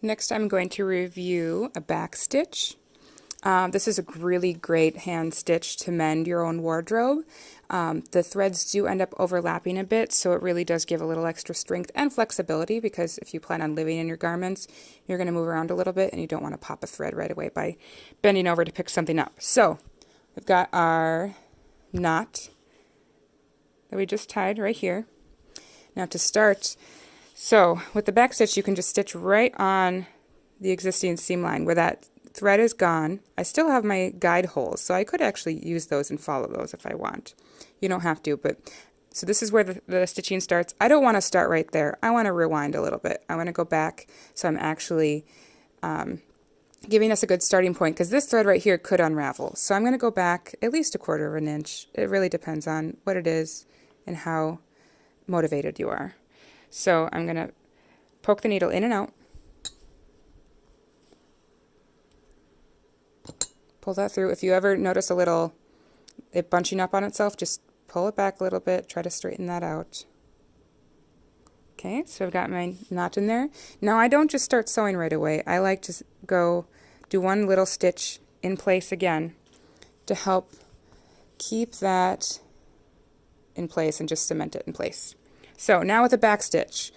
Next, I'm going to review a back stitch. This is a really great hand stitch to mend your own wardrobe. The threads do end up overlapping a bit, so it really does give a little extra strength and flexibility, because if you plan on living in your garments, you're going to move around a little bit and you don't want to pop a thread right away by bending over to pick something up. So we've got our knot that we just tied right here. Now to start, so with the back stitch, you can just stitch right on the existing seam line where that thread is gone. I still have my guide holes, so I could actually use those and follow those if I want. You don't have to, but so this is where the stitching starts. I don't want to start right there. I want to rewind a little bit. I want to go back, so I'm actually giving us a good starting point, because this thread right here could unravel. So I'm going to go back at least 1/4 of an inch. It really depends on what it is and how motivated you are. So I'm going to poke the needle in and out, pull that through. If you ever notice it bunching up on itself, just pull it back a little bit, try to straighten that out. Okay, so I've got my knot in there. Now I don't just start sewing right away. I like to go do one little stitch in place again to help keep that in place and just cement it in place. So now with the back stitch,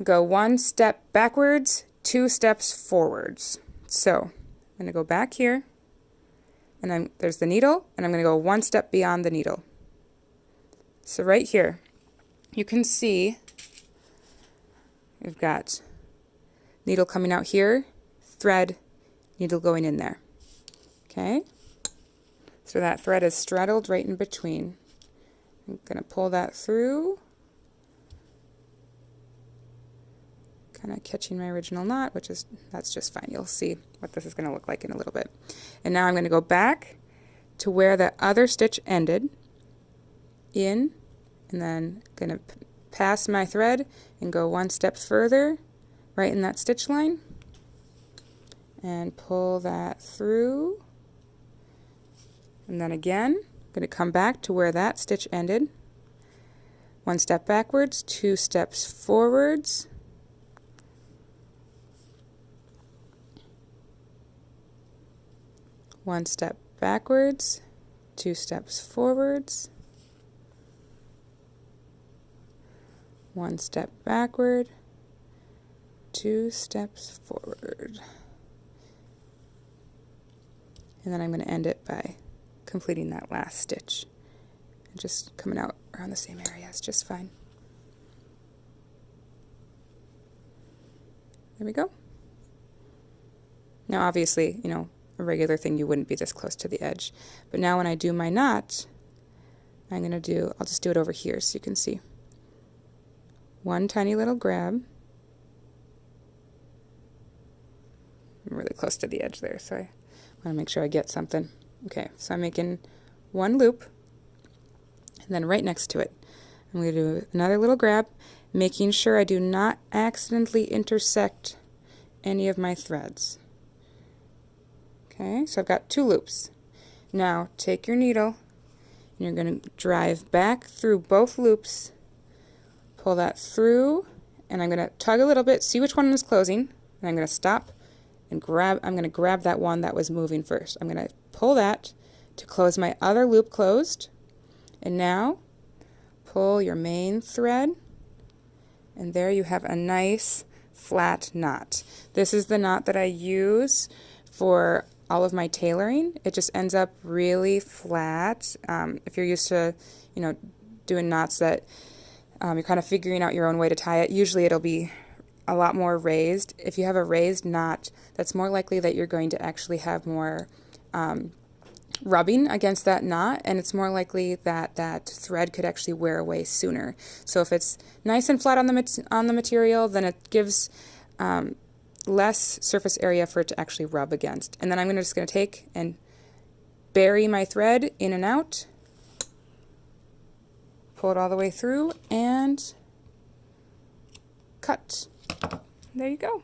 go 1 step backwards, 2 steps forwards. So I'm going to go back here, and there's the needle, and I'm going to go 1 step beyond the needle. So right here, you can see we've got needle coming out here, thread, needle going in there. Okay? So that thread is straddled right in between. I'm going to pull that through, kind of catching my original knot, that's just fine. You'll see what this is going to look like in a little bit. And now I'm going to go back to where the other stitch ended, in, and then going to pass my thread and go 1 step further right in that stitch line and pull that through. And then again, I'm going to come back to where that stitch ended. 1 step backwards, 2 steps forwards. One step backwards, 2 steps forwards. 1 step backward, 2 steps forward. And then I'm going to end it by completing that last stitch. And just coming out around the same area is just fine. There we go. Now obviously, a regular thing you wouldn't be this close to the edge. But now when I do my knot, I'll just do it over here so you can see. 1 tiny little grab. I'm really close to the edge there, so I want to make sure I get something. Okay, so I'm making 1 loop, and then right next to it, I'm going to do another little grab, making sure I do not accidentally intersect any of my threads. Okay, so I've got 2 loops. Now take your needle, and you're going to drive back through both loops, pull that through, and I'm going to tug a little bit, see which one is closing, and I'm going to stop and I'm going to grab that one that was moving first. I'm going to pull that to close my other loop closed, and now pull your main thread, and there you have a nice flat knot. This is the knot that I use for all of my tailoring. It just ends up really flat. If you're used to, doing knots that you're kind of figuring out your own way to tie it, usually it'll be a lot more raised. If you have a raised knot, that's more likely that you're going to actually have more rubbing against that knot, and it's more likely that that thread could actually wear away sooner. So if it's nice and flat on the material, then it gives less surface area for it to actually rub against. And then I'm just going to take and bury my thread in and out, pull it all the way through, and cut. There you go.